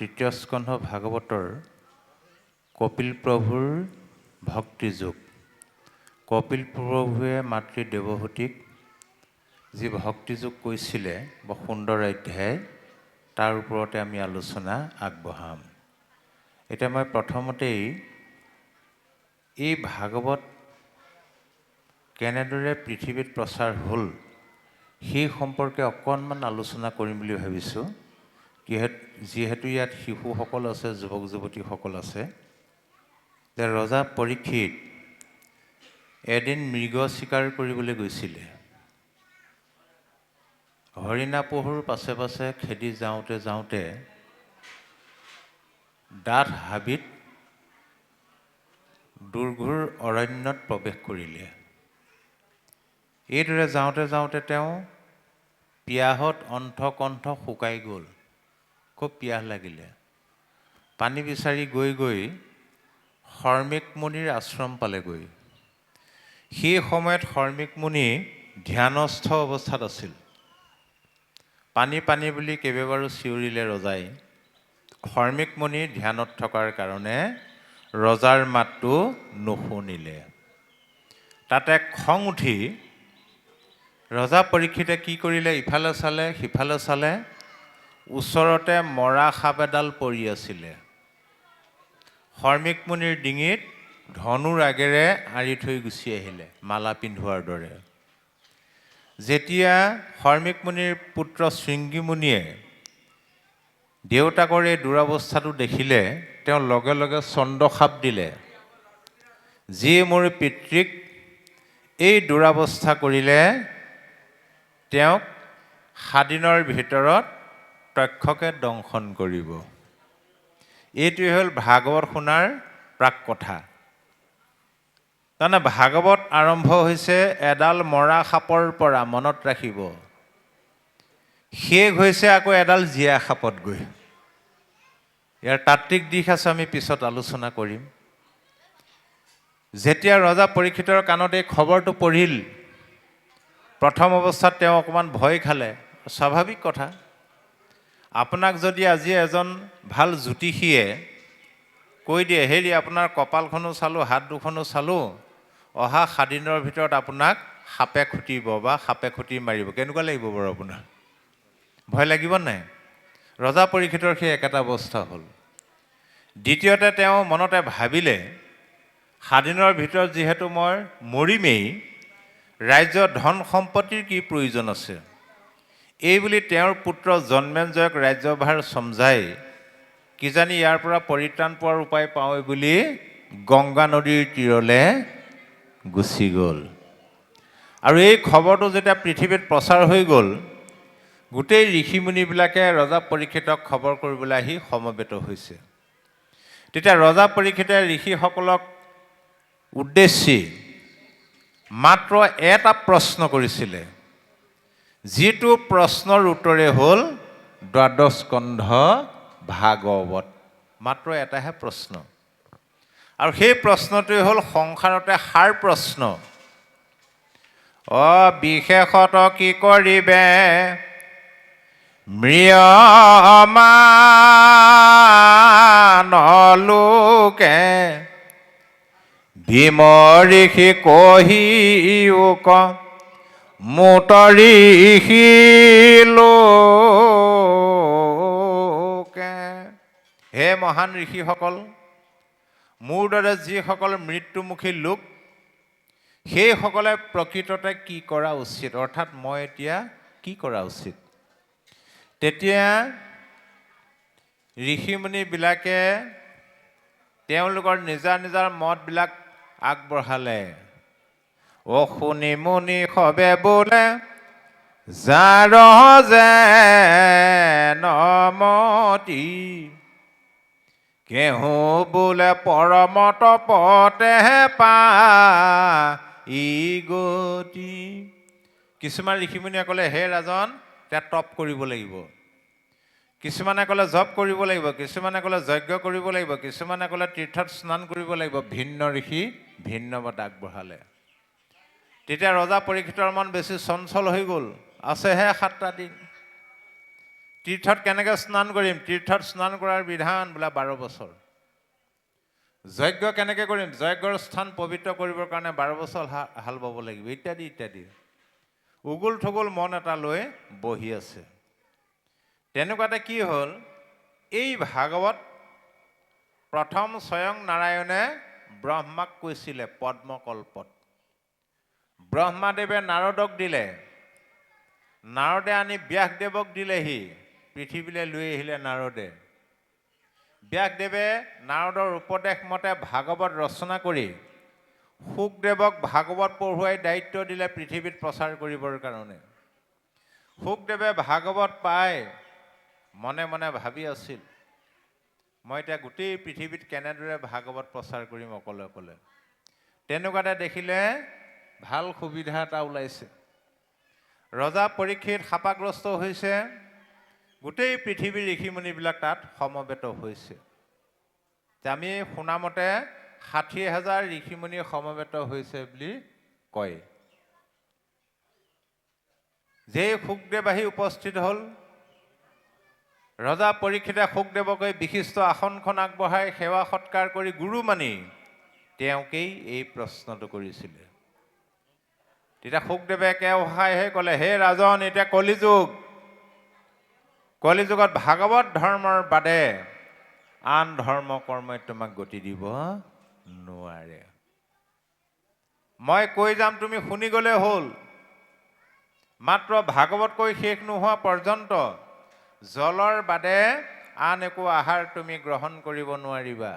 তৃতীয় স্কন্ধ ভাগৱতৰ কপিল প্ৰভুৰ ভক্তিযোগ। কপিল প্ৰভুৱে মাতৃ দেৱহূতিক যি ভক্তিযোগ কৈছিলে, বৰ সুন্দৰ অধ্যায়, তাৰ ওপৰতে আমি আলোচনা আগবঢ়াম। এতিয়া মই প্ৰথমতেই এই ভাগৱত কেনেদৰে পৃথিৱীত প্ৰচাৰ হ'ল সেই সম্পৰ্কে অকণমান আলোচনা কৰিম বুলি ভাবিছোঁ। যিহেতু ইয়াত শিশুসকল আছে, যুৱক যুৱতীসকল আছে। যে ৰজা পৰীক্ষিত এদিন মৃগ চিকাৰ কৰিবলৈ গৈছিলে। হৰিণা পহুৰ পাছে পাছে খেদি যাওঁতে যাওঁতে ডাঠ হাবিত দুৰ্ঘোৰ অৰণ্যত প্ৰৱেশ কৰিলে। এইদৰে যাওঁতে যাওঁতে তেওঁ পিয়াহত অণ্ঠকণ্ঠ শুকাই গ'ল। খুব পিয়াহ লাগিলে। পানী বিচাৰি গৈ গৈ শৰ্মিক মুনিৰ আশ্ৰম পালেগৈ। সেই সময়ত শৰ্মিক মুনি ধ্যানস্থ অৱস্থাত আছিল। পানী পানী বুলি কেইবাবাৰো চিঞৰিলে ৰজাই। শৰ্মিক মুনি ধ্যানত থকাৰ কাৰণে ৰজাৰ মাতটো নুশুনিলে। তাতে খং উঠি ৰজা পৰীক্ষিতে কি কৰিলে, ইফালে চালে সিফালে চালে, ওচৰতে মৰা সাপ এডাল পৰি আছিলে। শৰ্মিক মুনিৰ ডিঙিত ধনুৰ আগেৰে আঁৰি থৈ গুচি আহিলে, মালা পিন্ধোৱাৰ দৰে। যেতিয়া শৰ্মিক মুনিৰ পুত্ৰ শৃংগী মুনিয়ে দেউতাকৰ এই দুৰৱস্থাটো দেখিলে, তেওঁ লগে লগে চণ্ডশাপ দিলে, যি মোৰ পিতৃক এই দুৰৱস্থা কৰিলে তেওঁক 7 দিনৰ ভিতৰত তক্ষকে দংশন কৰিব। এইটোৱে হ'ল ভাগৱত শুনাৰ প্ৰাক কথা। তাৰমানে ভাগৱত আৰম্ভ হৈছে এডাল মৰা সাপৰ পৰা, মনত ৰাখিব। শেষ হৈছে আকৌ এডাল জীয়া সাপত গৈ। ইয়াৰ তাত্ত্বিক দিশ আছে, আমি পিছত আলোচনা কৰিম। যেতিয়া ৰজা পৰীক্ষিতৰ কাণত এই খবৰটো পঢ়িল, প্ৰথম অৱস্থাত তেওঁ অকণমান ভয় খালে। স্বাভাৱিক কথা। আপোনাক যদি আজি এজন ভাল জ্যোতিষীয়ে কৈ দিয়ে, হেৰি আপোনাৰ কপালখনো চালোঁ, হাত দুখনো চালোঁ, অহা 7 দিনৰ ভিতৰত আপোনাক সাপে খুটিব বা সাপে খুটি মাৰিব, কেনেকুৱা লাগিব বাৰু আপোনাৰ? ভয় লাগিব নাই? ৰজা পৰীক্ষিতৰ সেই একেটা অৱস্থা হ'ল। দ্বিতীয়তে তেওঁ মনতে ভাবিলে, 7 দিনৰ ভিতৰত যিহেতু মই মৰিমেই, ৰাজ্যৰ ধন সম্পত্তিৰ কি প্ৰয়োজন আছে? এই বুলি তেওঁৰ পুত্ৰ জন্মেঞ্জয়ক ৰাজ্যভাৰ চমজাই কিজানি ইয়াৰ পৰা পৰিত্ৰাণ পোৱাৰ উপায় পাওঁ বুলি গংগা নদীৰ তীৰলৈ গুচি গ'ল। আৰু এই খবৰটো যেতিয়া পৃথিৱীত প্ৰচাৰ হৈ গ'ল, গোটেই ঋষিমুনিবিলাকে ৰজা পৰীক্ষিতক খবৰ কৰিবলৈ আহি সমবেত হৈছে। তেতিয়া ৰজা পৰীক্ষিতে ঋষিসকলক উদ্দেশ্যি মাত্ৰ এটা প্ৰশ্ন কৰিছিলে, যিটো প্ৰশ্নৰ উত্তৰে হ'ল দ্বাদশ স্কন্ধ ভাগৱত। মাত্ৰ এটাহে প্ৰশ্ন। আৰু সেই প্ৰশ্নটোৱে হ'ল সংসাৰতে সাৰ প্ৰশ্ন। বিশেষত কি কৰিবে ম্ৰিয়মান লোকে, ভীম ঋষি কহিওক মুত ঋষি লোকে। হে মহান ঋষিসকল, মোৰ দৰে যিসকল মৃত্যুমুখী লোক, সেইসকলে প্ৰকৃততে কি কৰা উচিত, অৰ্থাৎ মই এতিয়া কি কৰা উচিত? তেতিয়া ঋষিমুনিবিলাকে তেওঁলোকৰ নিজা নিজৰ মতবিলাক আগবঢ়ালে। শুনি মুনি সবে বোলে, যাৰ নমতি, কেহু বোলে পৰমত পতে পাই গতি। কিছুমান ঋষিমুনিয়ে ক'লে, হে ৰাজন, এতিয়া তপ কৰিব লাগিব। কিছুমানে ক'লে জপ কৰিব লাগিব, কিছুমানে ক'লে যজ্ঞ কৰিব লাগিব, কিছুমানে ক'লে তীৰ্থত স্নান কৰিব লাগিব। ভিন্ন ঋষি ভিন্ন মত আগবঢ়ালে। তেতিয়া ৰজা পৰীক্ষিতৰ মন বেছি চঞ্চল হৈ গ'ল। আছেহে 7টা দিন। তীৰ্থত কেনেকৈ স্নান কৰিম? তীৰ্থত স্নান কৰাৰ বিধান বোলে 12 বছৰ। যজ্ঞ কেনেকৈ কৰিম? যজ্ঞৰ স্থান পবিত্ৰ কৰিবৰ কাৰণে 12 বছৰ হাল বাব লাগিব, ইত্যাদি ইত্যাদি। উগুল থুগুল মন এটা লৈ বহি আছে। তেনেকুৱাতে কি হ'ল, এই ভাগৱত প্ৰথম স্বয়ং নাৰায়ণে ব্ৰহ্মাক কৈছিলে পদ্মকল্পত। ব্ৰহ্মাদেৱে নাৰদক দিলে, নাৰদে আনি ব্যাসদেৱক দিলেহি, পৃথিৱীলৈ লৈ আহিলে নাৰদে। ব্যাসদেৱে নাৰদৰ উপদেশ মতে ভাগৱত ৰচনা কৰি শুকদেৱক ভাগৱত পঢ়ুৱাই দায়িত্ব দিলে পৃথিৱীত প্ৰচাৰ কৰিবৰ কাৰণে। শুকদেৱে ভাগৱত পাই মনে মনে ভাবি আছিল, মই এতিয়া গোটেই পৃথিৱীত কেনেদৰে ভাগৱত প্ৰচাৰ কৰিম অকলে অকলে। তেনেকুৱাতে দেখিলে ভাল সুবিধা এটা ওলাইছে। ৰজা পৰীক্ষিত শাপাগ্ৰস্ত হৈছে, গোটেই পৃথিৱীৰ ঋষিমুনিবিলাক তাত সমবেত হৈছে। আমি শুনামতে 60,000 ঋষিমুনি সমবেত হৈছে বুলি কয়। যেই শুকদেৱ আহি উপস্থিত হ'ল, ৰজা পৰীক্ষিতে শুকদেৱকে বিশিষ্ট আসনখন আগবঢ়াই সেৱা সৎকাৰ কৰি গুৰু মানি তেওঁকেই এই প্ৰশ্নটো কৰিছিলে। তেতিয়া শুকদেৱে কেওহাইহে ক'লে, হে ৰাজন, এতিয়া কলিযুগ, কলিযুগত ভাগৱত ধৰ্মৰ বাদে আন ধৰ্ম কৰ্মই তোমাক গতি দিব নোৱাৰে। মই কৈ যাম, তুমি শুনি গ'লে হ'ল। মাত্ৰ ভাগৱত কৈ শেষ নোহোৱা পৰ্যন্ত জলৰ বাদে আন একো আহাৰ তুমি গ্ৰহণ কৰিব নোৱাৰিবা।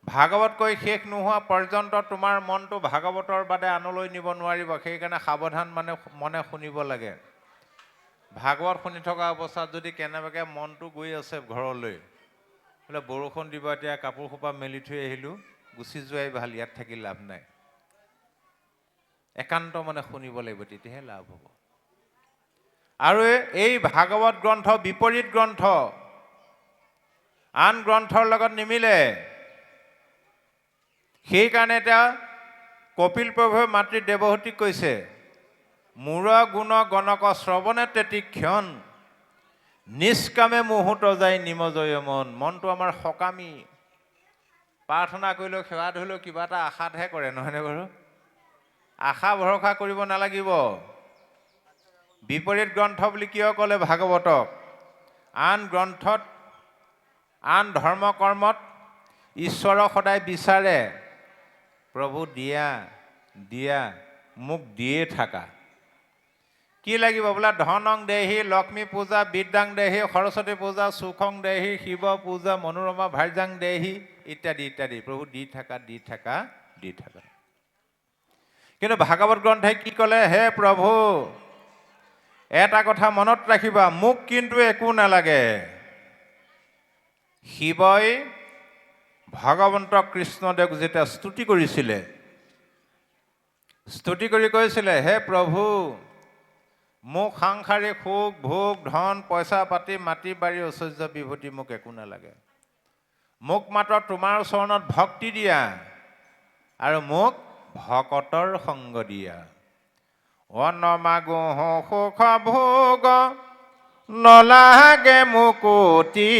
ভাগৱত কৈ শেষ নোহোৱা পৰ্যন্ত তোমাৰ মনটো ভাগৱতৰ বাদে আনলৈ নিব নোৱাৰিব। সেইকাৰণে সাৱধান মনে শুনিব লাগে। ভাগৱত শুনি থকা অৱস্থাত যদি কেনেবাকৈ মনটো গৈ আছে ঘৰলৈ, বোলে বৰষুণ দিব, এতিয়া কাপোৰ সোপা মেলি থৈ আহিলোঁ, গুচি যোৱাই ভাল, ইয়াত থাকি লাভ নাই। একান্ত মনে শুনিব লাগিব, তেতিয়াহে লাভ হ'ব। আৰু এই ভাগৱত গ্ৰন্থ বিপৰীত গ্ৰন্থ, আন গ্ৰন্থৰ লগত নিমিলে। সেইকাৰণে এতিয়া কপিল প্ৰভুৱে মাতৃ দেৱহূতিক কৈছে, মূৰ গুণ গণক শ্ৰৱণে তেতিক্ষণ, নিষ্কামে মুহূৰ্ত যায় নিমজয় মন। মনটো আমাৰ সকামী, প্ৰাৰ্থনা কৰিলেও সেৱা ধৰিলেও কিবা এটা আশাতহে কৰে, নহয়নে বাৰু? আশা ভৰসা কৰিব নালাগিব। বিপৰীত গ্ৰন্থ বুলি কিয় ক'লে ভাগৱতক? আন গ্ৰন্থত, আন ধৰ্ম কৰ্মত ঈশ্বৰক সদায় বিচাৰে, প্ৰভু দিয়া দিয়া, মোক দিয়ে থাকা। কি লাগিব বোলে? ধনং দেহি, লক্ষ্মী পূজা, বিদ্যাং দেহি, সৰস্বতী পূজা, সুখং দেহি, শিৱ পূজা, মনোৰমা ভাৰ্যাং দেহি, ইত্যাদি ইত্যাদি। প্ৰভু দি থাকা দি থাকা দি থাকা। কিন্তু ভাগৱত গ্ৰন্থই কি ক'লে? হে প্ৰভু, এটা কথা মনত ৰাখিবা, মোক কিন্তু একো নালাগে। শিৱই ভগৱন্ত কৃষ্ণদেৱক যেতিয়া স্তুতি কৰিছিলে, স্তুতি কৰি কৈছিলে, হে প্ৰভু, মোক সাংসাৰিক সুখ ভোগ ধন পইচা পাতি মাটি বাৰী ঐশ্বৰ্য বিভূতি মোক একো নালাগে। মোক মাত্ৰ তোমাৰ চৰণত ভক্তি দিয়া আৰু মোক ভকতৰ সংগ দিয়া। অনমাগো সুখ ভোগ নলাগে মুকুতি,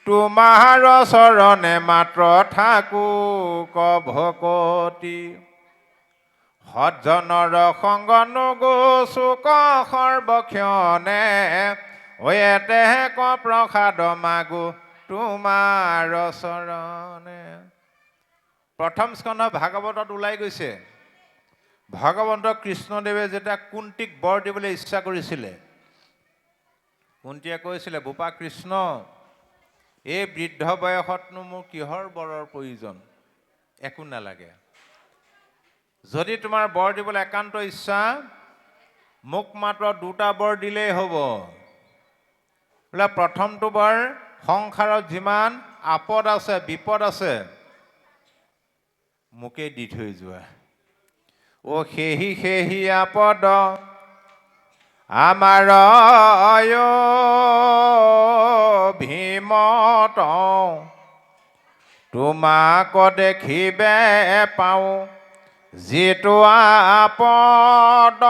তোমাৰ চৰণে মাত্ৰ থাকো ভকতি। সজ্জনৰ সংগ নগো চুক সৰ্বক্ষণে, এতে ক প্ৰসাদ মাগো তোমাৰ চৰণে। প্ৰথম স্কন্ধ ভাগৱতত ওলাই গৈছে, ভগৱন্ত কৃষ্ণদেৱে যেতিয়া কুন্তীক বৰ দিবলৈ ইচ্ছা কৰিছিলে, কুন্তীয়ে কৈছিলে, বোপা কৃষ্ণ, এই বৃদ্ধ বয়সতনো মোৰ কিহৰ বৰৰ প্ৰয়োজন? একো নালাগে। যদি তোমাৰ বৰ দিবলৈ একান্ত ইচ্ছা, মোক মাত্ৰ দুটা বৰ দিলেই হ'ব। বোলে প্ৰথমটো বৰ, সংসাৰত যিমান আপদ আছে বিপদ আছে মোকেই দি থৈ যোৱা। অ সেহি সেহি আপদ আমাৰ ভীমত, তোমাক দেখিবে পাওঁ যিটো আপদ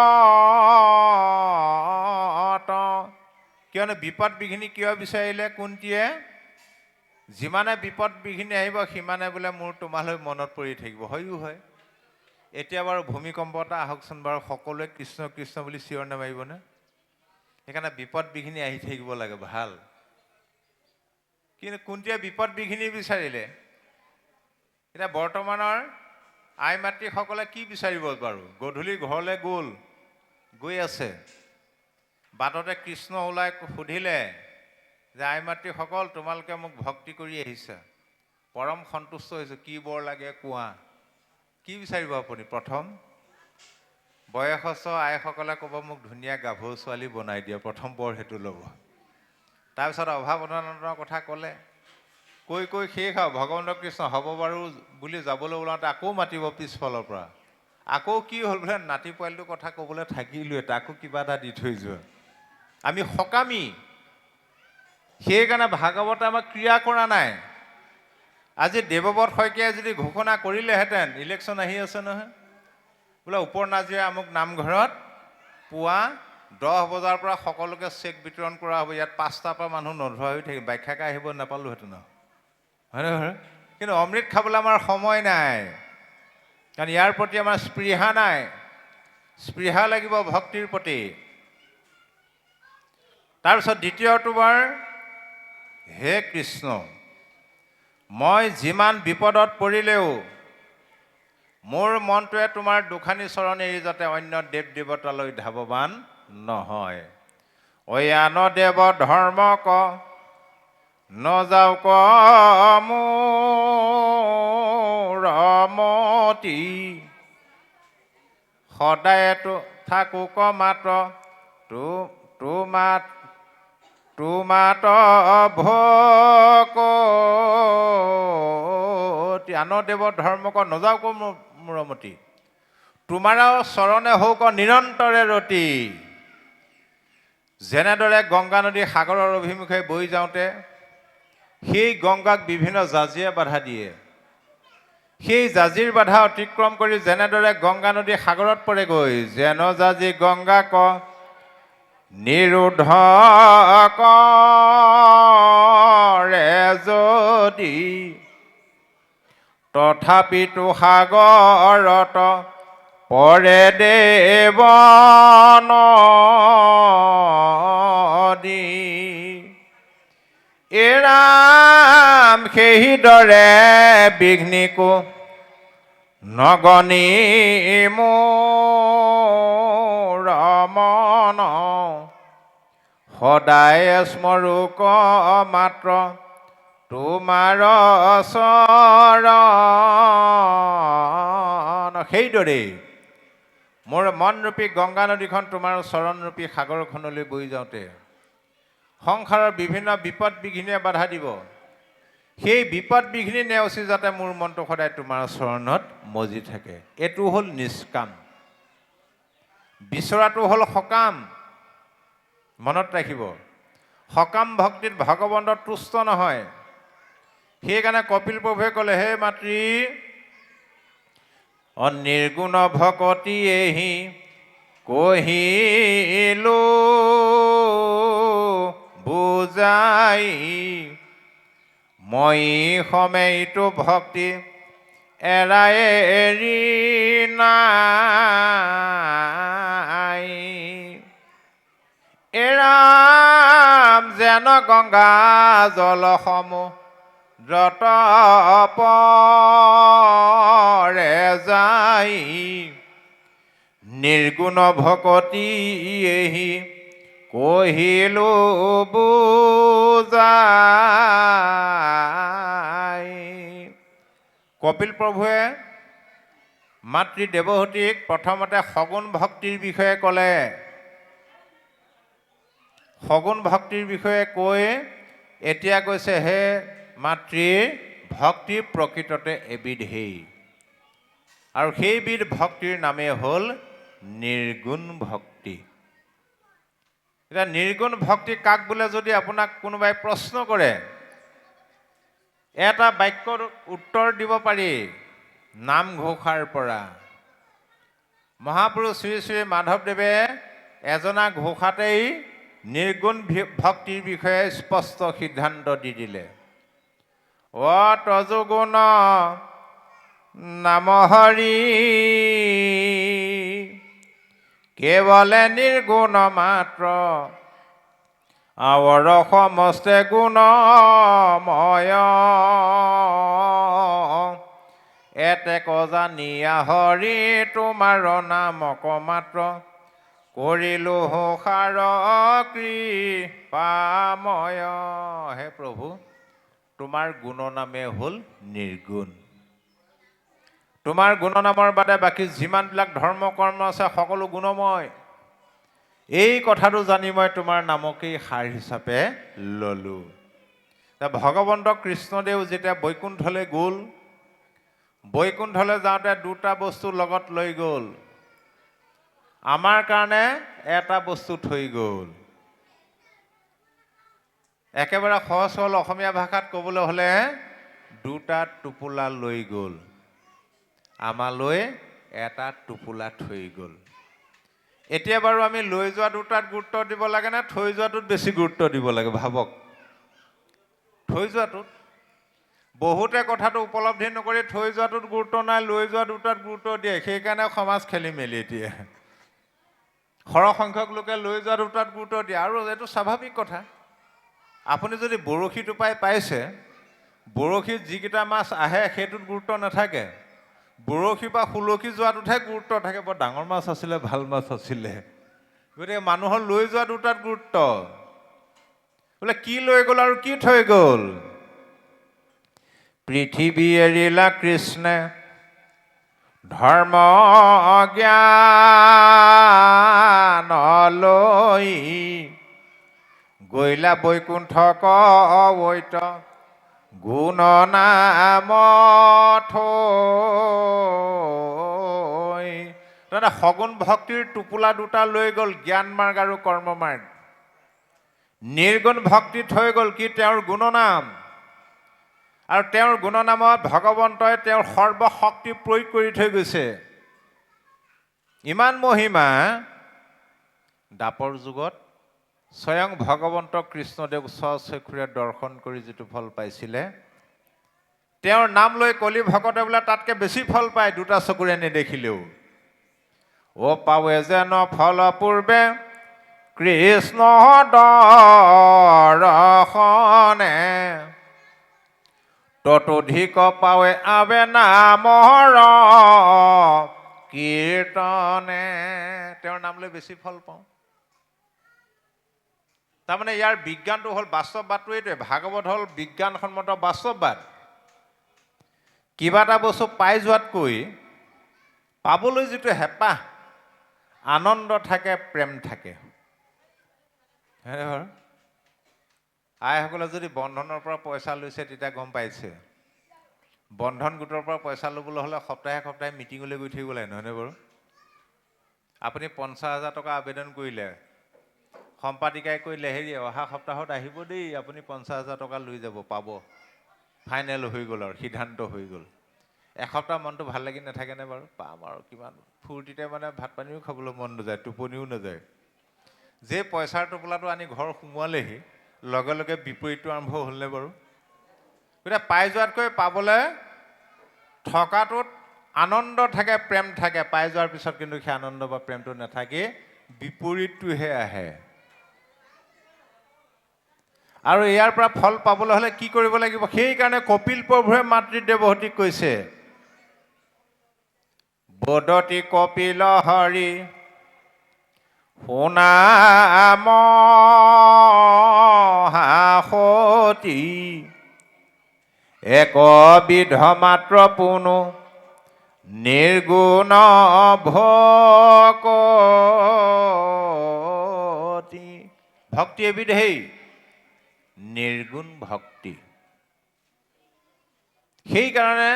কিয়নো বিপদ বিঘিনি কিয় বিচাৰিলে কুন্তীয়ে? যিমানে বিপদ বিঘিনি আহিব সিমানে বোলে মোৰ তোমালৈ মনত পৰি থাকিব। হয়ো হয়। এতিয়া বাৰু ভূমিকম্প এটা আহকচোন বাৰু, সকলোৱে কৃষ্ণ কৃষ্ণ বুলি চিঞৰ নামাৰিবনে? সেইকাৰণে বিপদ বিঘিনি আহি থাকিব লাগে, ভাল। কিন্তু কুন্তীয়ে বিপদ বিঘিনি বিচাৰিলে। এতিয়া বৰ্তমানৰ আই মাতৃসকলে কি বিচাৰিব বাৰু? গধূলি ঘৰলৈ গৈ আছে, বাটতে কৃষ্ণ ওলাই সুধিলে যে আই মাতৃসকল, তোমালোকে মোক ভক্তি কৰি আহিছা, পৰম সন্তুষ্ট হৈছোঁ, কি বৰ লাগে কোৱা। কি বিচাৰিব আপুনি? প্ৰথম বয়সস্থ আইসকলে ক'ব মোক ধুনীয়া গাভৰু ছোৱালী বনাই দিয়া, প্ৰথম বৰ সেইটো ল'ব। তাৰপিছত অভাৱ অনাটনৰ কথা ক'লে, কৈ শেষ আৰু ভগৱন্ত কৃষ্ণ হ'ব বাৰু বুলি যাবলৈ ওলাওঁতে আকৌ মাতিব পিছফালৰ পৰা। আকৌ কি হ'ল বোলে, নাতি পোৱালিটোৰ কথা ক'বলৈ থাকিলোৱে, তাকো কিবা এটা দি থৈ যোৱা। আমি সকামী, সেইকাৰণে ভাগৱতে আমাক ক্ৰিয়া কৰা নাই। আজি দেৱব্ৰত শইকীয়াই যদি ঘোষণা কৰিলেহেঁতেন, ইলেকশ্যন আহি আছে নহয়, বোলে ওপৰ নাজিৰা আমুক নামঘৰত পুৱা 10 বজাৰ পৰা সকলোকে চেক বিতৰণ কৰা হ'ব, ইয়াত 5টাৰ পৰা মানুহ নধৰা হৈ থাকিম, ব্যাখ্যাকে আহিব নাপালোহেঁতেন, হয় নহয়? কিন্তু অমৃত খাবলৈ আমাৰ সময় নাই, কাৰণ ইয়াৰ প্ৰতি আমাৰ স্পৃহা নাই। স্পৃহা লাগিব ভক্তিৰ প্ৰতি। তাৰপিছত দ্বিতীয়টো বাৰ, হে কৃষ্ণ, মই যিমান বিপদত পৰিলেও মোৰ মনটোৱে তোমাৰ দুখানি চৰণ এৰি যাতে অন্য দেৱ দেৱতালৈ ধাৱবান নহয়। ঐ আন দেৱ ধৰ্ম ক নযাও ক মোৰ মতি, সদায় থাকো ক মাত্ৰ তোমাত ভকতি। আন দেৱ ধৰ্ম ক নযাও ক মূৰমতি, তোমাৰ চৰণে হওক নিৰন্তৰে ৰতি। যেনেদৰে গংগা নদী সাগৰৰ অভিমুখে বৈ যাওঁতে সেই গংগাক বিভিন্ন জাজিয়ে বাধা দিয়ে, সেই জাজিৰ বাধা অতিক্ৰম কৰি যেনেদৰে গংগা নদী সাগৰত পৰেগৈ, যেন জাজি গংগা ক নিৰোধ কৰে যদি, তথাপিতো সাগৰত পৰে দেৱ নদী। এৰাম সেইদৰে বিঘ্নিকো নগনি মোৰ মন, সদায় স্মৰোক মাত্ৰ তোমাৰ চৰণ। সেইদৰেই মোৰ মনৰূপী গংগা নদীখন তোমাৰ চৰণৰূপী সাগৰখনলৈ বৈ যাওঁতে সংসাৰৰ বিভিন্ন বিপদ বিঘিনিয়ে বাধা দিব, সেই বিপদ বিঘিনি নেওচি যাতে মোৰ মনটো সদায় তোমাৰ চৰণত মজি থাকে। এইটো হ'ল নিষ্কাম। বিচৰাটো হ'ল সকাম। মনত ৰাখিব, সকাম ভক্তিত ভগৱন্ত তুষ্ট নহয়। সেইকাৰণে কপিল প্ৰভুৱে ক'লে, হে মাতৃ অনিৰ্গুণ ভকতি এহি কহিলো বুজাই, মই সময়টো ভক্তি এৰাই এৰি নাই। এৰাম যেন গংগা জলসমূহ দ্ৰত পৰে যাই, নিৰ্গুণ ভকতি এহি কহিলো বুজাই। কপিল প্ৰভুৱে মাতৃ দেৱহতীক প্ৰথমতে সগুণ ভক্তিৰ বিষয়ে ক'লে। সগুণ ভক্তিৰ বিষয়ে কৈ এতিয়া কৈছে, হে মাতৃ ভক্তি প্ৰকৃততে এবিধেই, আৰু সেইবিধ ভক্তিৰ নামেই হ'ল নিৰ্গুণ ভক্তি। এতিয়া নিৰ্গুণ ভক্তি কাক বোলে যদি আপোনাক কোনোবাই প্ৰশ্ন কৰে, এটা বাক্যৰ উত্তৰ দিব পাৰি, নামঘোষাৰ পৰা। মহাপুৰুষ শ্ৰী শ্ৰী মাধৱদেৱে এজনা ঘোষাতেই নিৰ্গুণ ভক্তিৰ বিষয়ে স্পষ্ট সিদ্ধান্ত দি দিলে। তজুগুণ নাম হৰি কেৱলে নিৰ্গুণ মাত্ৰ আৱৰ সমস্তে গুণময় এতেক জানিয়া হৰি তোমাৰ নামক মাত্ৰ কৰিলো সাৰ কৃপাময়। হে প্ৰভু, তোমাৰ গুণনামে হ'ল নিৰ্গুণ। তোমাৰ গুণনামৰ বাদে বাকী যিমানবিলাক ধৰ্ম কৰ্ম আছে সকলো গুণময়। এই কথাটো জানি মই তোমাৰ নামকেই সাৰ হিচাপে ললোঁ। ভগৱন্ত কৃষ্ণদেৱ যেতিয়া বৈকুণ্ঠলৈ গ'ল, বৈকুণ্ঠলৈ যাওঁতে দুটা বস্তু লগত লৈ গ'ল। আমাৰ কাৰণে এটা বস্তু থৈ গ'ল। একেবাৰে সহজ সৰল অসমীয়া ভাষাত ক'বলৈ হ'লে দুটা টোপোলা লৈ গ'ল, আমালৈ এটা টোপোলা থৈ গ'ল। এতিয়া বাৰু আমি লৈ যোৱা দুটাত গুৰুত্ব দিব লাগে নে থৈ যোৱাটোত বেছি গুৰুত্ব দিব লাগে? ভাবক। থৈ যোৱাটোত। বহুতে কথাটো উপলব্ধি নকৰি থৈ যোৱাটোত গুৰুত্ব নাই, লৈ যোৱা দুটাত গুৰুত্ব দিয়ে। সেইকাৰণে সমাজ খেলি মেলি দিয়ে। সৰহ সংখ্যক লোকে লৈ যোৱা দুটাত গুৰুত্ব দিয়ে, আৰু এইটো স্বাভাৱিক কথা। আপুনি যদি বৰশী টোপাই পাইছে, বৰশীত যিকেইটা মাছ আহে সেইটোত গুৰুত্ব নাথাকে। বৰশী বা সুলকি যোৱাটোতহে গুৰুত্ব থাকে। বৰ ডাঙৰ মাছ আছিলে, ভাল মাছ আছিলে। গতিকে মানুহৰ লৈ যোৱা দুটাত গুৰুত্ব। বোলে কি লৈ গ'ল আৰু কি থৈ গ'ল? পৃথিৱী এৰিলা কৃষ্ণে ধৰ্ম জ্ঞান লৈ গৈলা বৈকুণ্ঠ কৈত গুণ নাম থৈ। তাৰমানে সগুণ ভক্তিৰ টোপোলা দুটা লৈ গ'ল, জ্ঞান মাৰ্গ আৰু কৰ্ম মাৰ্গ। নিৰ্গুণ ভক্তি থৈ গ'ল কি? তেওঁৰ গুণনাম। আৰু তেওঁৰ গুণনামত ভগৱন্তই তেওঁৰ সৰ্বশক্তি প্ৰয়োগ কৰি থৈ গৈছে। ইমান মহিমা, দ্বাপৰ যুগত স্বয়ং ভগৱন্ত কৃষ্ণদেৱ স্বচক্ষুৰে দৰ্শন কৰি যিটো ফল পাইছিলে, তেওঁৰ নাম লৈ কলি ভকতে বোলে তাতকৈ বেছি ফল পায় দুটা চকুৰে নেদেখিলেও। পাৱে যেন ফল পূৰ্বে কৃষ্ণ দৰ্শনে ততোধিক পাৱে আবে নামৰ কীৰ্তনে। তেওঁৰ নাম লৈ বেছি ফল পাওঁ। তাৰমানে ইয়াৰ বিজ্ঞানটো হ'ল, বাস্তৱবাদটো এইটোৱে। ভাগৱত হ'ল বিজ্ঞানসন্মত বাস্তৱবাদ। কিবা এটা বস্তু পাই যোৱাতকৈ পাবলৈ যিটো হেঁপাহ, আনন্দ থাকে, প্ৰেম থাকে। আইসকলে যদি বন্ধনৰ পৰা পইচা লৈছে তেতিয়া গম পাইছে। বন্ধন গোটৰ পৰা পইচা ল'বলৈ হ'লে সপ্তাহে সপ্তাহে মিটিঙলৈ গৈ থাকিব লাগে, নহয়নে বাৰু? আপুনি 50,000 টকা আবেদন কৰিলে, সম্পাদিকাই কৰিলে, হেৰি অহা সপ্তাহত আহিব দেই, আপুনি 50,000 টকা লৈ যাব, পাব। ফাইনেল হৈ গ'ল আৰু, সিদ্ধান্ত হৈ গ'ল। এসপ্তাহ মনটো ভাল লাগি নাথাকেনে বাৰু? পাম আৰু কিমান ফূৰ্তিতে মানে ভাত পানীও খাবলৈ মন নাযায়, টোপনিও নাযায়। যে পইচাৰ টোপোলাটো আনি ঘৰ সোমোৱালেহি, লগে লগে বিপৰীতটো আৰম্ভ হ'লনে বাৰু? গতিকে পাই যোৱাতকৈ পাবলৈ থকাটোত আনন্দ থাকে, প্ৰেম থাকে। পাই যোৱাৰ পিছত কিন্তু সেই আনন্দ বা প্ৰেমটো নাথাকি বিপৰীতটোহে আহে। আৰু ইয়াৰ পৰা ফল পাবলৈ হ'লে কি কৰিব লাগিব? সেইকাৰণে কপিল প্ৰভুৱে মাতৃ দেৱহতীক কৈছে, বদতি কপিল হৰি সুনাম হাসতি একবিধ মাত্ৰ পুনু নিৰ্গুণ ভকতি। ভক্তি এবিধেই, নিৰ্গুণ ভক্তি। সেইকাৰণে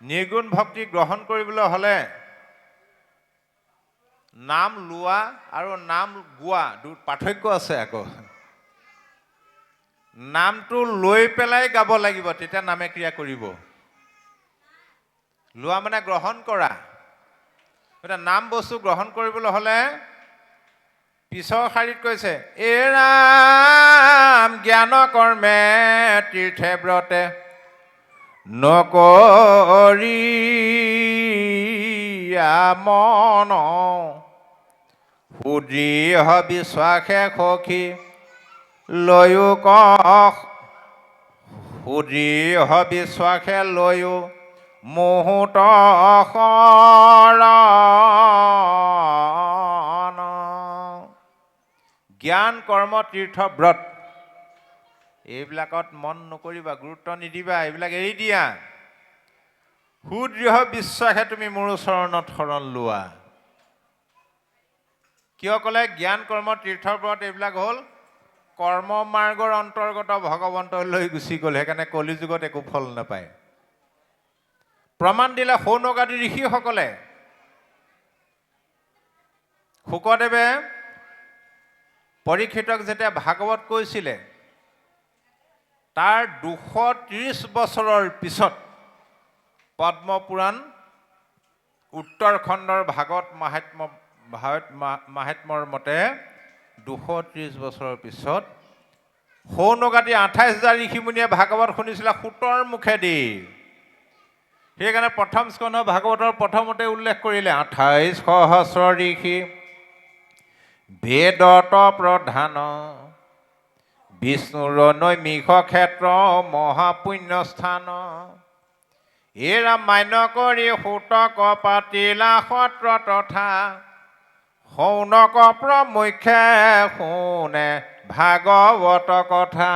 নিৰ্গুণ ভক্তি গ্ৰহণ কৰিবলৈ হ'লে নাম লোৱা আৰু নাম গোৱা পাৰ্থক্য আছে আকৌ। নামটো লৈ পেলাই গাব লাগিব, তেতিয়া নামে ক্ৰিয়া কৰিব। লোৱা মানে গ্ৰহণ কৰা। এটা নাম বস্তু গ্ৰহণ কৰিবলৈ হ'লে পিছৰ শাৰীত কৈছে এ ৰাম জ্ঞান কৰ্মে তীৰ্থে ব্ৰতে নকৰিয়া মন সুদৃঢ় বিশ্বাসে সখী লৈও সুদৃঢ় বিশ্বাসে লৈও মুহূৰ্ত শৰণ জ্ঞান কৰ্ম তীৰ্থ ব্ৰত এইবিলাকত মন নকৰিবা, গুৰুত্ব নিদিবা, এইবিলাক এৰি দিয়া। সুদৃঢ় বিশ্বাসে তুমি মোৰ চৰণত শৰণ লোৱা। কিয় ক'লে? জ্ঞান কৰ্ম তীৰ্থৰ ব্ৰত এইবিলাক হ'ল কৰ্ম মাৰ্গৰ অন্তৰ্গত ভগৱন্তলৈ গুচি গ'ল, সেইকাৰণে কলিযুগত একো ফল নাপায়। প্ৰমাণ দিলে সৌনক আদি ঋষিসকলে। শুকদেৱে পৰীক্ষিতক যেতিয়া ভাগৱত কৈছিলে, তাৰ 230 বছৰৰ পিছত পদ্মপুৰাণ উত্তৰখণ্ডৰ ভাগৱত মাহাত্ম্যৰ মতে 230 বছৰৰ পিছত সৌনক আদি 28,000 ঋষিমুনিয়ে ভাগৱত শুনিছিলে সূতৰ মুখেদি। সেইকাৰণে প্ৰথম স্কন্ধ ভাগৱতৰ প্ৰথমতে উল্লেখ কৰিলে 28 সহস্ৰ ঋষি বেদত প্ৰধান বিষ্ণুৰ নৈমিষ ক্ষেত্ৰ মহাপুণ্যস্থান এৰা মান্য কৰি সূতক পাতিলা সত্ৰ তথা সৌনক প্ৰমুখ্যে শুনে ভাগৱত কথা।